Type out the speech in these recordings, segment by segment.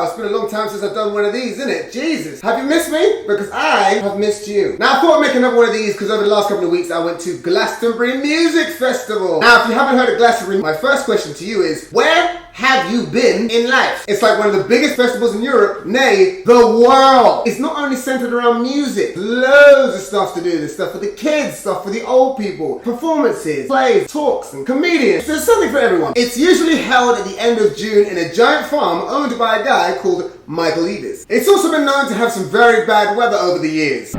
it's been a long time since I've done one of these, isn't it? Jesus. Have you missed me? Because I have missed you. Now, I thought I'd make another one of these because over the last couple of weeks, I went to Glastonbury Music Festival. Now, if you haven't heard of Glastonbury, my first question to you is, where have you been in life? It's like one of the biggest festivals in Europe, nay, the world. It's not only centered around music, loads of stuff to do. There's stuff for the kids, stuff for the old people, performances, plays, talks, and comedians. There's something for everyone. It's usually held at the end of June in a giant farm owned by a guy called Michael Eavis. It's also been known to have some very bad weather over the years.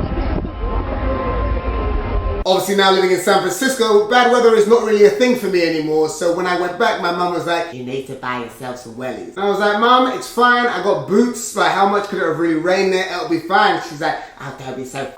Obviously now living in San Francisco, bad weather is not really a thing for me anymore, so when I went back, my mum was like, you need to buy yourself some wellies. And I was like, Mum, it's fine, I got boots, like how much could it have really rained there? It'll be fine. She's like, oh, don't be so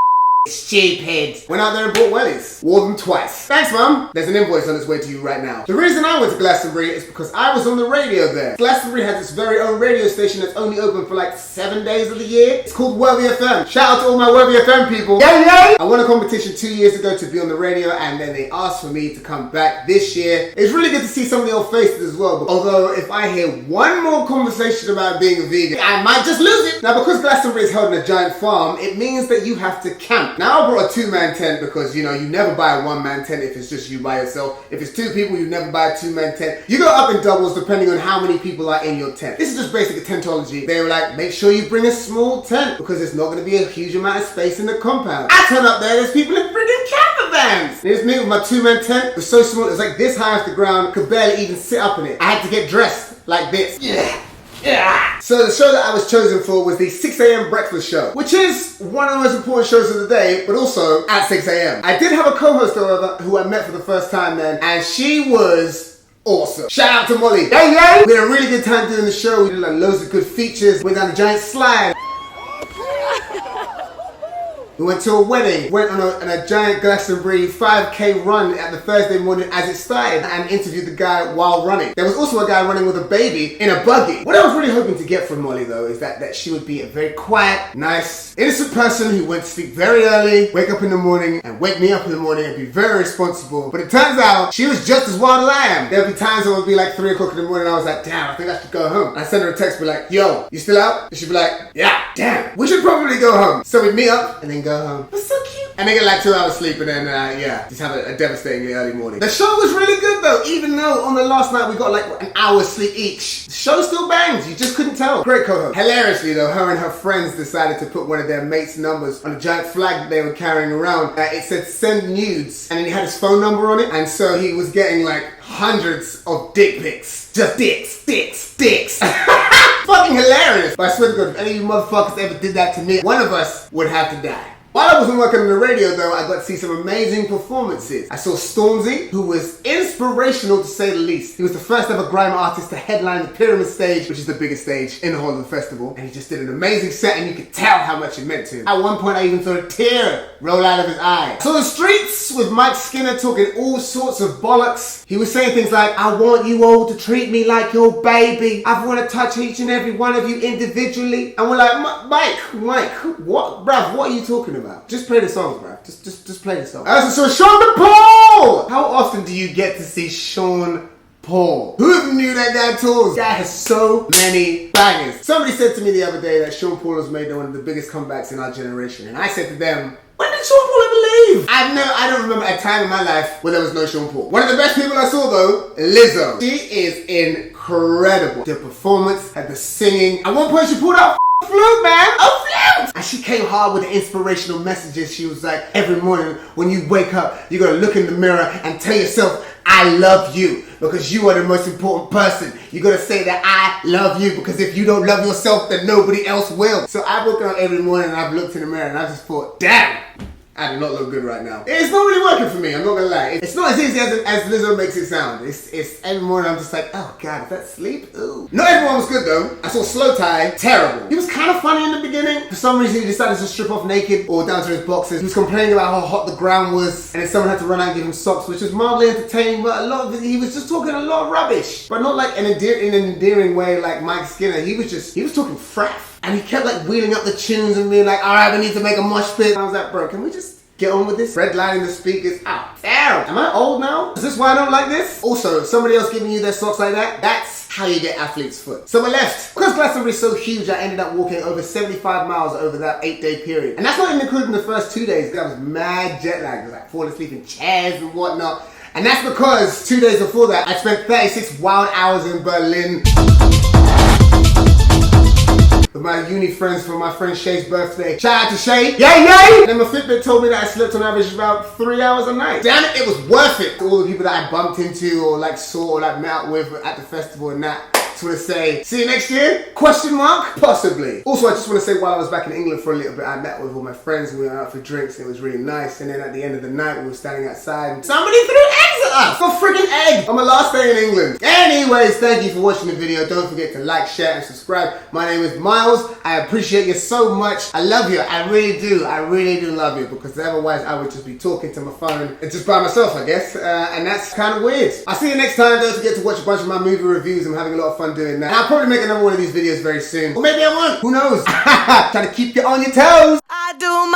stupid. Went out there and bought wellies. Wore them twice. Thanks, Mum. There's an invoice on its way to you right now. The reason I went to Glastonbury is because I was on the radio there. Glastonbury has its very own radio station that's only open for like 7 days of the year. It's called Worthy FM. Shout out to all my Worthy FM people. Yay, yay! I won a competition 2 years ago to be on the radio, and then they asked for me to come back this year. It's really good to see some of the old faces as well. Although if I hear one more conversation about being a vegan, I might just lose it. Now, because Glastonbury is held in a giant farm, it means that you have to camp. Now, I brought a 2-man tent because, you know, you never buy a 1-man tent if it's just you by yourself. If it's 2 people, you never buy a 2-man tent. You go up in doubles depending on how many people are in your tent. This is just basic tentology. They were like, make sure you bring a small tent because there's not going to be a huge amount of space in the compound. I turn up there's people in friggin' camper vans. There's me with my 2-man tent. It was so small, it was like this high off the ground. Could barely even sit up in it. I had to get dressed like this. Yeah. So the show that I was chosen for was the 6 a.m. breakfast show, which is one of the most important shows of the day, but also at 6 a.m. I did have a co-host, however, who I met for the first time then, and she was awesome. Shout out to Molly. Hey, yay! We had a really good time doing the show. We did like loads of good features. Went down a giant slide. We went to a wedding, went on a giant Glastonbury 5K run at the Thursday morning as it started and interviewed the guy while running. There was also a guy running with a baby in a buggy. What I was really hoping to get from Molly though is that she would be a very quiet, nice, innocent person who went to sleep very early, wake up in the morning and wake me up in the morning and be very responsible. But it turns out she was just as wild as I am. There would be times it would be like 3 o'clock in the morning and I was like, damn, I think I should go home. And I sent her a text, be like, yo, you still out? And she'd be like, yeah, damn, we should probably go home. So we'd meet up and then go home. That's so cute. And they get like 2 hours sleep and then, just have a devastatingly early morning. The show was really good though, even though on the last night we got like an hour's sleep each. The show still bangs, you just couldn't tell. Great co-host. Hilariously though, her and her friends decided to put one of their mates' numbers on a giant flag that they were carrying around. It said send nudes, and then he had his phone number on it, and so he was getting like hundreds of dick pics. Just dicks. Fucking hilarious. But I swear to God, if any of you motherfuckers ever did that to me, one of us would have to die. While I wasn't working on the radio though, I got to see some amazing performances. I saw Stormzy, who was inspirational to say the least. He was the first ever grime artist to headline the Pyramid stage, which is the biggest stage in the whole of the festival. And he just did an amazing set and you could tell how much it meant to him. At one point I even saw a tear roll out of his eye. So the streets with Mike Skinner talking all sorts of bollocks. He was saying things like, I want you all to treat me like your baby. I want to touch each and every one of you individually. And we're like, Mike, what, bruv, what are you talking about? Just play the songs, bro. Just play the songs. I also saw Sean Paul! How often do you get to see Sean Paul? Who knew that guy tours? That guy has so many bangers. Somebody said to me the other day that Sean Paul has made one of the biggest comebacks in our generation. And I said to them, when did Sean Paul ever leave? I don't remember a time in my life where there was no Sean Paul. One of the best people I saw though, Lizzo. She is incredible. The performance and the singing. At one point she pulled out flute, man! A flute! And she came hard with the inspirational messages. She was like, every morning when you wake up, you gotta look in the mirror and tell yourself, I love you, because you are the most important person. You gotta say that I love you, because if you don't love yourself, then nobody else will. So I woke up every morning and I've looked in the mirror and I just thought, damn! I do not look good right now. It's not really working for me, I'm not gonna lie. It's not as easy as Lizzo makes it sound. It's every morning I'm just like, oh God, is that sleep? Ooh. Not everyone was good though. I saw Slow Tie, terrible. He was kind of funny in the beginning. For some reason he decided to strip off naked or down to his boxers. He was complaining about how hot the ground was, and then someone had to run out and give him socks, which was mildly entertaining, but a lot of it, he was just talking a lot of rubbish. But not like in an endearing way like Mike Skinner. He was talking fraff. And he kept like wheeling up the tunes and being like, alright, we need to make a mosh pit. I was like, bro, can we just get on with this? Redlining the speakers out. Damn. Am I old now? Is this why I don't like this? Also, somebody else giving you their socks like that? That's how you get athlete's foot. So I left. Because Glastonbury is so huge, I ended up walking over 75 miles over that 8-day period. And that's not even including the first 2 days. I was mad jet lagged. I was like falling asleep in chairs and whatnot. And that's because 2 days before that, I spent 36 wild hours in Berlin with my uni friends for my friend Shay's birthday. Shout out to Shay. Yay, yay! And then my Fitbit told me that I slept on average about 3 hours a night. Damn it, it was worth it. To all the people that I bumped into or like saw or like met up with at the festival and that. Just want to say, see you next year? Question mark? Possibly. Also, I just want to say while I was back in England for a little bit, I met with all my friends and we went out for drinks and it was really nice. And then at the end of the night, we were standing outside and somebody threw eggs at us! A freaking egg! On my last day in England. Anyways, thank you for watching the video. Don't forget to like, share, and subscribe. My name is Miles. I appreciate you so much. I love you. I really do. I really do love you because otherwise I would just be talking to my phone and just by myself, I guess. And that's kind of weird. I'll see you next time. Don't forget to watch a bunch of my movie reviews. I'm having a lot of fun doing that. And I'll probably make another one of these videos very soon. Or maybe I won't. Who knows? Trying to keep you on your toes. I do